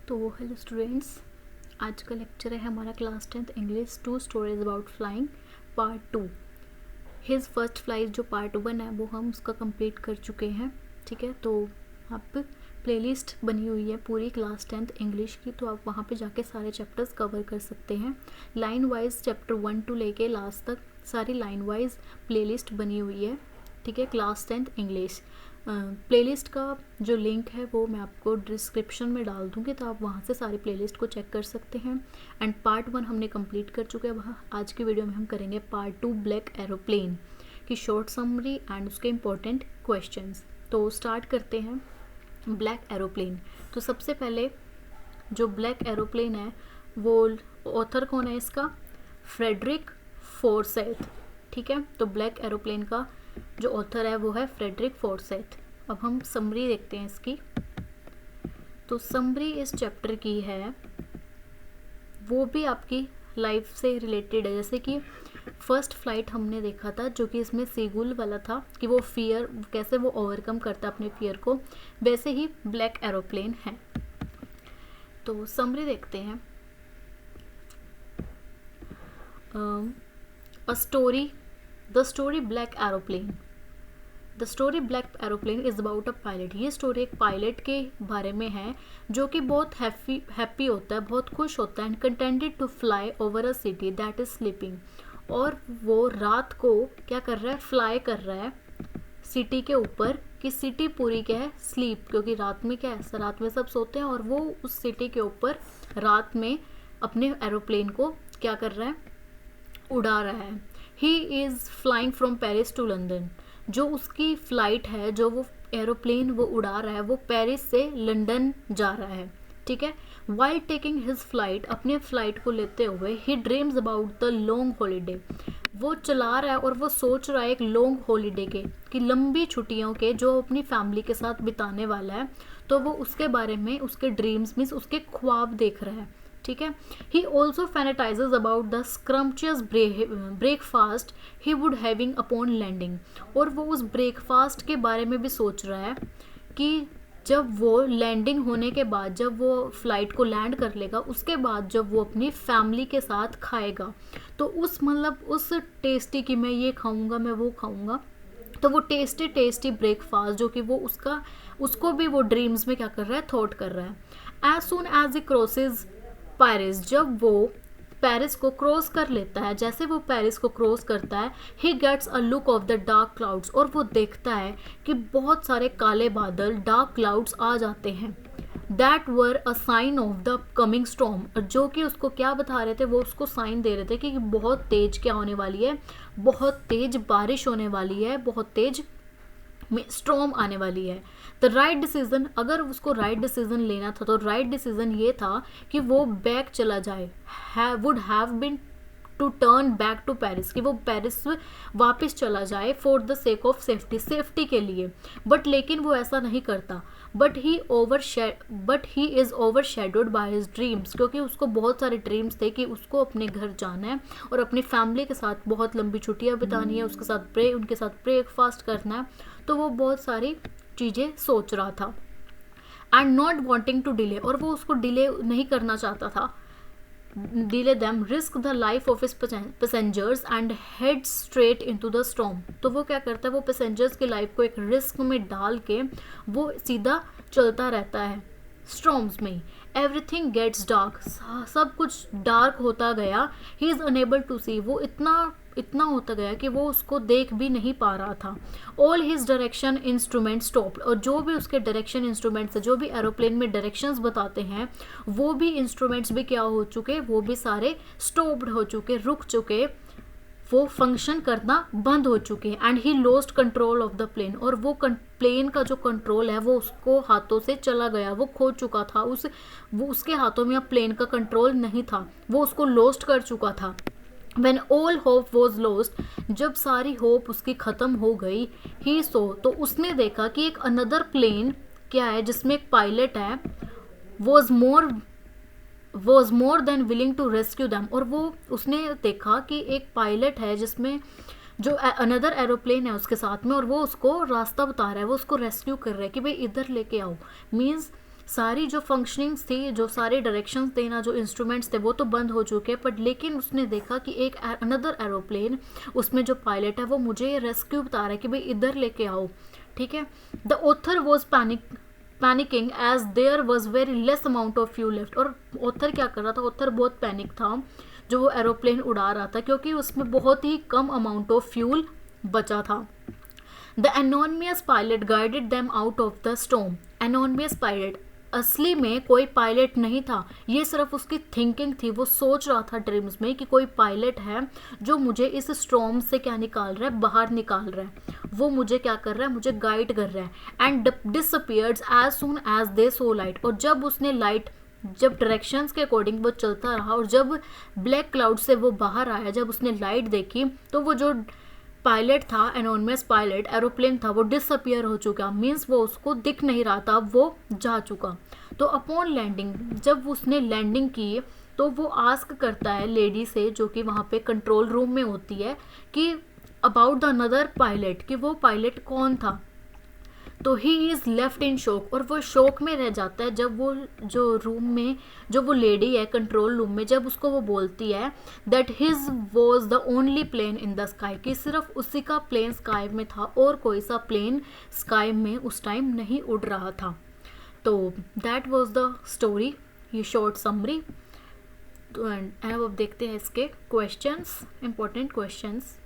तो hello students, आज का लेक्चर है हमारा class 10th English 2 stories about flying part 2। His first flight जो पार्ट 1 है वो हम उसका कंप्लीट कर चुके हैं। ठीक है, तो आप प्लेलिस्ट बनी हुई है पूरी क्लास 10th इंग्लिश की, तो आप वहाँ पे जाके सारे चैप्टर्स कवर कर सकते हैं। लाइन वाइज चैप्टर 1 to लेके लास्ट तक सारी लाइन वाइज प्लेलिस्ट बनी हुई है। ठीक है, क्लास 10th इंग्लिश प्लेलिस्ट का जो लिंक है वो मैं आपको डिस्क्रिप्शन में डाल दूँगी, तो आप वहाँ से सारी प्लेलिस्ट को चेक कर सकते हैं। एंड पार्ट 1 हमने कंप्लीट कर चुके हैं। वहाँ आज की वीडियो में हम करेंगे पार्ट 2 ब्लैक एरोप्लेन की शॉर्ट समरी एंड उसके इम्पोर्टेंट क्वेश्चंस। तो स्टार्ट करते हैं ब्लैक एरोप्लेन। तो सबसे पहले जो ब्लैक एरोप्लेन है वो ऑथर कौन है इसका? फ्रेडरिक फॉर्सेथ। ठीक है, तो ब्लैक एरोप्लेन का जो ऑथर है वो है फ्रेडरिक फॉर्सेथ। अब हम समरी देखते हैं इसकी। तो समरी इस चैप्टर की है वो भी आपकी लाइफ से रिलेटेड है। जैसे कि फर्स्ट फ्लाइट हमने देखा था जो कि इसमें सीगुल वाला था कि वो फियर कैसे वो ओवरकम करता है अपने फियर को, वैसे ही ब्लैक एरोप्लेन है। तो समरी देखते हैं। The story black aeroplane. The story black aeroplane is about a pilot. ये स्टोरी एक पायलट के बारे में है जो कि बहुत हैप्पी होता है, बहुत खुश होता है and contented to fly over a city that is sleeping. और वो रात को क्या कर रहा है? फ्लाई कर रहा है सिटी के ऊपर, कि सिटी पूरी क्या है? स्लीप, क्योंकि रात में क्या है, रात में सब सोते हैं और वो उस सिटी के ऊपर रात में अपने एरोप्लेन को क्या कर रहा है? उड़ा रहा है। He is flying from Paris to London. जो उसकी फ़्लाइट है, जो वो एरोप्लेन वो उड़ा रहा है, वो पेरिस से लंदन जा रहा है। ठीक है, वाइल टेकिंग हिज फ्लाइट, अपने फ्लाइट को लेते हुए, he dreams about the long holiday. वो चला रहा है और वो सोच रहा है एक लॉन्ग हॉलीडे के, कि लंबी छुट्टियों के जो अपनी फैमिली के साथ बिताने वाला है, तो वो उसके बारे में उसके ड्रीम्स मीन्स उसके ख्वाब देख रहा है। ठीक है, he also fantasises about the scrumptious breakfast he would having upon landing. और वो उस ब्रेकफास्ट के बारे में भी सोच रहा है कि जब वो लैंडिंग होने के बाद, जब वो फ्लाइट को लैंड कर लेगा, उसके बाद जब वो अपनी फैमिली के साथ खाएगा, तो उस टेस्टी कि मैं ये खाऊंगा, मैं वो खाऊंगा, तो वो टेस्टी ब्रेकफास्ट जो कि वो उसको भी वो ड्रीम्स में क्या कर रहा है? थॉट कर रहा है। As soon as he crosses Paris, जब वो पेरिस को क्रॉस कर लेता है, जैसे वो पेरिस को क्रॉस करता है, he gets a look of the dark clouds, और वो देखता है कि बहुत सारे काले बादल, डार्क क्लाउड्स आ जाते हैं। That were a sign of the coming storm, जो कि उसको क्या बता रहे थे? वो उसको साइन दे रहे थे कि बहुत तेज क्या होने वाली है? बहुत तेज बारिश होने वाली है, बहुत तेज स्टॉर्म आने वाली है। द राइट डिसीजन, अगर उसको राइट डिसीजन लेना था तो राइट डिसीजन ये था कि वो बैक चला जाए, would have been to turn back to Paris, कि वो पेरिस वापस चला जाए for the sake of safety के लिए। बट लेकिन वो ऐसा नहीं करता। But he is overshadowed by his dreams, क्योंकि उसको बहुत सारे ड्रीम्स थे कि उसको अपने घर जाना है और अपनी फैमिली के साथ बहुत लंबी छुट्टियां बितानी है, उनके साथ ब्रेकफास्ट करना है, तो वो बहुत सारी चीज़ें सोच रहा था। And not wanting to delay, और वो उसको डिले नहीं करना चाहता था। Delay them risk the life of his passengers and head straight into the storm. तो वो क्या करता है? वो पैसेंजर्स की लाइफ को एक रिस्क में डाल के वो सीधा चलता रहता है स्टॉर्म्स में। एवरीथिंग गेट्स डार्क, सब कुछ डार्क होता गया। ही इज़ अनेबल टू सी, वो इतना होता गया कि वो उसको देख भी नहीं पा रहा था। All his direction instrument stopped, और जो भी उसके डायरेक्शन इंस्ट्रूमेंट्स है, जो भी एरोप्लेन में डायरेक्शंस बताते हैं, वो भी इंस्ट्रूमेंट्स भी क्या हो चुके? वो भी सारे स्टॉप्ड हो चुके, रुक चुके, वो फंक्शन करना बंद हो चुके हैं। And he lost control of the plane, और वो प्लेन का जो कंट्रोल है वो उसको हाथों से चला गया, वो खो चुका था। वो उसके हाथों में अब प्लेन का कंट्रोल नहीं था, वो उसको लॉस्ट कर चुका था। When all hope was lost, जब सारी होप उसकी ख़त्म हो गई, he saw, तो उसने देखा कि एक अनदर प्लेन क्या है जिसमें एक पायलट है, was more than willing to rescue them, और वो उसने देखा कि एक पायलट है जिसमें जो अनदर एरोप्लेन है उसके साथ में, और वो उसको रास्ता बता रहा है, वो उसको रेस्क्यू कर रहा है कि भाई इधर लेके आओ। मीन्स सारी जो फंक्शनिंग्स थी, जो सारे डायरेक्शंस देना, जो इंस्ट्रूमेंट्स थे वो तो बंद हो चुके हैं, बट लेकिन उसने देखा कि एक अनदर एरोप्लेन, उसमें जो पायलट है वो मुझे रेस्क्यू बता रहा है कि भाई इधर लेके आओ, ठीक है। The author was panicking as there was very less amount of fuel left. और ऑथर क्या कर रहा था, ऑथर बहुत पैनिक था जो वो एरोप्लेन उड़ा रहा था, क्योंकि उसमें बहुत ही कम अमाउंट ऑफ फ्यूल बचा था। The anonymous pilot guided them out of the storm. Anonymous pilot, असली में कोई पायलट नहीं था, ये सिर्फ उसकी थिंकिंग थी, वो सोच रहा था ड्रीम्स में कि कोई पायलट है जो मुझे इस स्टॉर्म से क्या निकाल रहा है, बाहर निकाल रहा है, वो मुझे क्या कर रहा है, मुझे गाइड कर रहा है। And disappeared as soon as they saw light. और जब उसने लाइट, जब डायरेक्शंस के अकॉर्डिंग वो चलता रहा और जब ब्लैक क्लाउड से वो बाहर आया, जब उसने लाइट देखी, तो वो जो पायलट था, एनोनिमस पायलट, एरोप्लेन था, वो डिसअपियर हो चुका, मीन्स वो उसको दिख नहीं रहा था, वो जा चुका। तो अपॉन लैंडिंग, जब उसने लैंडिंग की तो वो आस्क करता है लेडी से जो कि वहाँ पे कंट्रोल रूम में होती है कि अबाउट द अनदर पायलट, कि वो पायलट कौन था। तो he is left in shock, और वो शॉक में रह जाता है जब वो जो रूम में जो वो लेडी है कंट्रोल रूम में, जब उसको वो बोलती है that his was the only plane in the sky, कि सिर्फ उसी का प्लेन स्काई में था और कोई सा प्लेन स्काई में उस टाइम नहीं उड़ रहा था। तो दैट वॉज द स्टोरी, ये शॉर्ट समरी। तो अब देखते हैं इसके questions, important questions.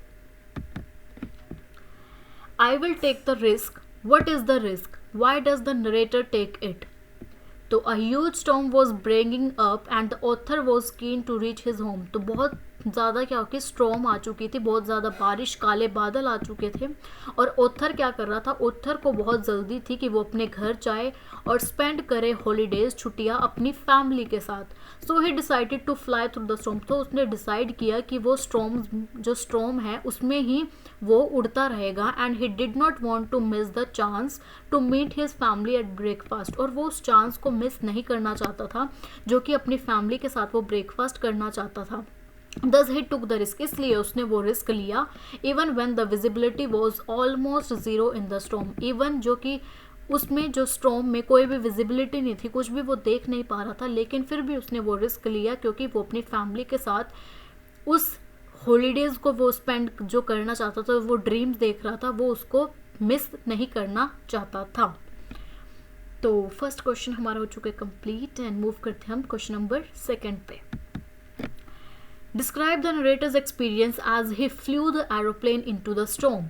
I will take the risk, what is the risk, why does the narrator take it? तो a huge storm was bringing up and the author was keen to reach his home। तो बहुत ज़्यादा क्या हो कि storm आ चुकी थी, बहुत ज़्यादा बारिश, काले बादल आ चुके थे, और ऑथर क्या कर रहा था, ऑथर को बहुत जल्दी थी कि वो अपने घर जाए और स्पेंड करे हॉलीडेज, छुट्टियाँ अपनी फैमिली के साथ। So he decided to fly through the storm. तो उसने डिसाइड किया कि वो जो स्टॉर्म है उसमें ही वो उड़ता रहेगा। And he did not want to miss the chance to meet his family at breakfast. और वो उस चांस को मिस नहीं करना चाहता था जो कि अपनी फैमिली के साथ वो ब्रेकफास्ट करना चाहता था। Thus he took the risk, इसलिए उसने वो रिस्क लिया। Even when the visibility was almost zero in the storm, even जो कि उसमें जो स्टॉर्म में कोई भी विजिबिलिटी नहीं थी, कुछ भी वो देख नहीं पा रहा था, लेकिन फिर भी उसने वो रिस्क लिया क्योंकि वो अपनी फैमिली के साथ उस हॉलीडेज़ को वो स्पेंड जो करना चाहता था, वो ड्रीम्स देख रहा था, वो उसको मिस नहीं करना चाहता था। तो फर्स्ट क्वेश्चन हमारा हो चुका है कंप्लीट, एंड मूव करते हैं हम क्वेश्चन नंबर 2 पे। Describe the narrator's experience as he flew the aeroplane into the storm.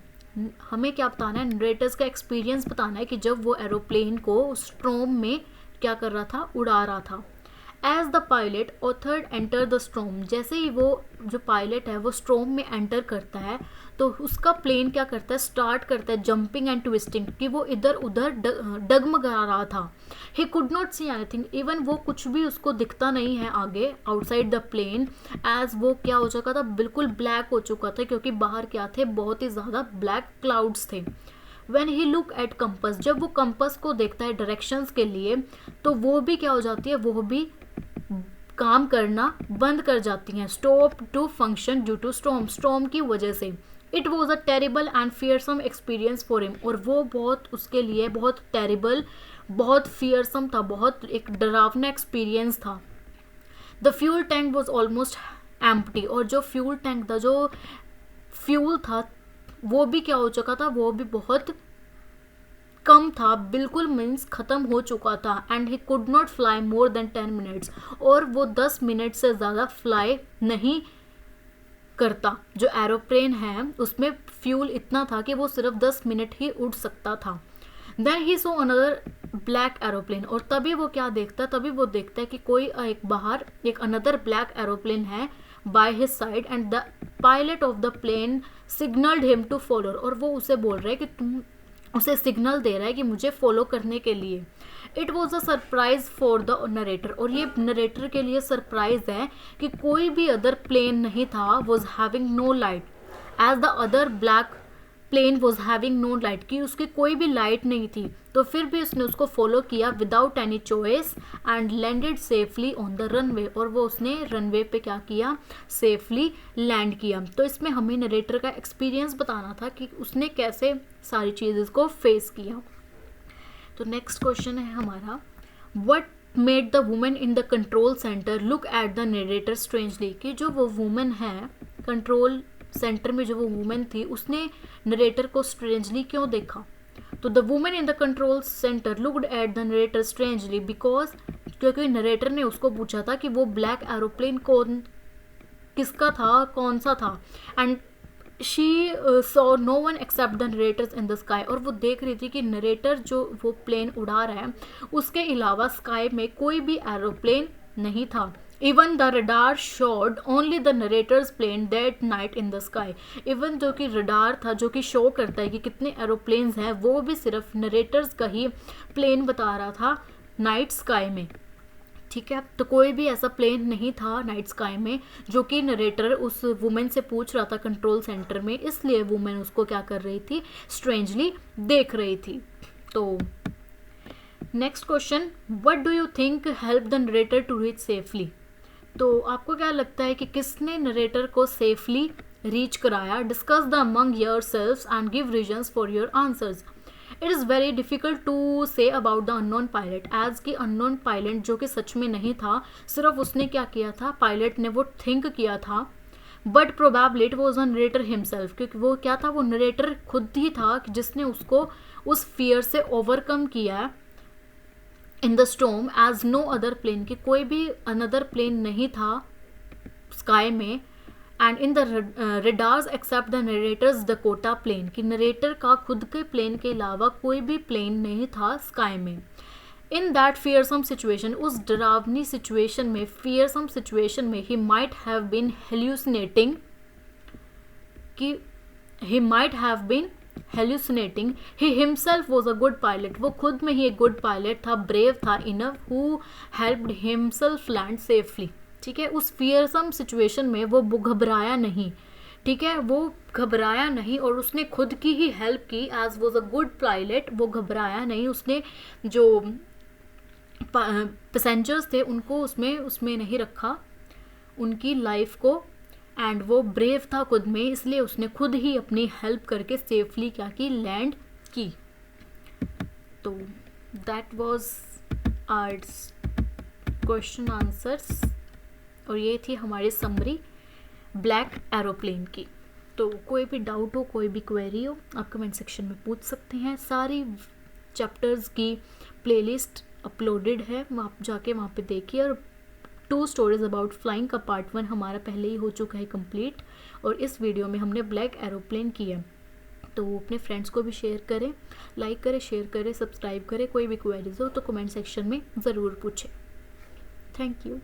हमें क्या बताना है, नरेटर्स का एक्सपीरियंस बताना है कि जब वो एरोप्लेन को स्टॉर्म में क्या कर रहा था, उड़ा रहा था। As the pilot author enter the storm, जैसे ही वो जो पायलट है वो स्टॉर्म में एंटर करता है तो उसका प्लेन क्या करता है, स्टार्ट करता है जंपिंग एंड ट्विस्टिंग, कि वो इधर उधर डगमगा रहा था। He could not see anything, even वो कुछ भी उसको दिखता नहीं है आगे आउटसाइड द प्लेन, एज वो क्या हो चुका था, बिल्कुल ब्लैक हो चुका था, क्योंकि बाहर क्या थे, बहुत ही ज़्यादा ब्लैक क्लाउड्स थे। When he look at compass, जब वो कंपस को देखता है डायरेक्शंस के लिए, तो वो भी क्या हो जाती है, वो भी काम करना बंद कर जाती हैं, stop to function due to storm की वजह से। It was a terrible and fearsome experience for him, और वो बहुत उसके लिए बहुत टेरिबल, बहुत फियरसम था, बहुत एक डरावना एक्सपीरियंस था। The fuel tank was almost empty, और जो फ्यूल टैंक था, जो फ्यूल था, वो भी क्या हो चुका था, वो भी बहुत कम था, बिल्कुल मीन्स ख़त्म हो चुका था। And he could not fly more than 10 minutes, और वो 10 मिनट से ज़्यादा फ्लाई नहीं करता। जो एरोप्लेन है उसमें फ्यूल इतना था कि वो सिर्फ 10 मिनट ही उड़ सकता था। Then he saw another black aeroplane, और तभी वो क्या देखता, तभी वो देखता है कि कोई एक बाहर एक अनदर ब्लैक एरोप्लेन है by his side, and the pilot of the plane signalled him to follow, और वो उसे बोल रहा है कि तुम, उसे सिग्नल दे रहा है कि मुझे फॉलो करने के लिए। It was a surprise for the narrator, और ये नरेटर के लिए सरप्राइज है कि कोई भी अदर प्लेन नहीं था, was having no light as the other black plane was having no light, कि उसकी कोई भी लाइट नहीं थी। तो फिर भी उसने उसको फॉलो किया without any choice and landed safely on the runway, और वो उसने रनवे पे क्या किया, सेफली लैंड किया। तो इसमें हमें नरेटर का एक्सपीरियंस बताना था कि उसने कैसे सारी चीज़ें को फेस किया। तो नेक्स्ट क्वेश्चन है हमारा, what made the women in the control centre look at the narrator strangely, कि जो वो वुमेन है कंट्रोल सेंटर में, जो वो वुमेन थी, उसने नरेटर को स्ट्रेंजली क्यों देखा? तो the women in the control centre looked at the narrator strangely because, क्योंकि नरेटर ने उसको पूछा था कि वो ब्लैक एरोप्लेन किसका था, कौन सा था, and she saw no one except the narrator's in the sky, और वो देख रही थी कि नरेटर जो वो प्लेन उड़ा रहा है उसके अलावा स्काई में कोई भी एरोप्लेन नहीं था. Even the radar showed only the narrator's plane that night in the sky. Even जो कि रडार था, जो कि शो करता है कि कितने एरोप्लेन्स हैं, वो भी सिर्फ नरेटर्स का ही प्लेन बता रहा था नाइट स्काई में. ठीक है, तो कोई भी ऐसा प्लेन नहीं था नाइट स्काई में जो कि नरेटर उस वुमेन से पूछ रहा था कंट्रोल सेंटर में, इसलिए वुमेन उसको क्या कर रही थी, स्ट्रेंजली देख रही थी. तो next question, what do you think help the narrator to reach safely? तो आपको क्या लगता है कि किसने नरेटर को सेफली रीच कराया? Discuss the among yourselves and give reasons for your answers. It is very difficult to say about the unknown pilot, as कि अननोन पायलट जो कि सच में नहीं था, सिर्फ उसने क्या किया था, पायलट ने वो थिंक किया था, but probably it was the narrator himself, क्योंकि वो क्या था, वो नरेटर खुद ही था जिसने उसको उस फियर से ओवरकम किया in the storm as no other plane, कि कोई भी अनदर प्लेन नहीं था स्काई में. And in the radars except the narrator's Dakota plane, कि नरेटर का खुद के प्लेन के अलावा कोई भी प्लेन नहीं था स्काई में. इन दैट फियरसम सिचुएशन, उस डरावनी सिचुएशन में, फियरसम सिचुएशन में, he might have been hallucinating, कि he might have been hallucinating. He himself was a good pilot, वो खुद में ही एक गुड पायलट था, ब्रेव था enough, who helped himself land safely. ठीक है, उस फियरसम सिचुएशन में वो घबराया नहीं. ठीक है, वो घबराया नहीं और उसने खुद की ही हेल्प की, as was a good pilot. वो घबराया नहीं, उसने जो पैसेंजर्स थे उनको उसमें नहीं रखा, उनकी लाइफ को, एंड वो ब्रेव था खुद में, इसलिए उसने खुद ही अपनी हेल्प करके सेफली क्या की, लैंड की. तो that was hours question answers, और ये थी हमारी समरी ब्लैक एरोप्लेन की. तो कोई भी डाउट हो, कोई भी क्वेरी हो, आप कमेंट सेक्शन में पूछ सकते हैं. सारी चैप्टर्स की प्लेलिस्ट अपलोडेड है, आप जाके वहाँ पे देखिए. और 2 स्टोरीज अबाउट फ्लाइंग का पार्ट 1 हमारा पहले ही हो चुका है कंप्लीट, और इस वीडियो में हमने ब्लैक एरोप्लेन किया. तो अपने फ्रेंड्स को भी शेयर करें, लाइक करें, शेयर करें, सब्सक्राइब करें. कोई भी क्वेरीज हो तो कमेंट सेक्शन में ज़रूर पूछें. Thank you.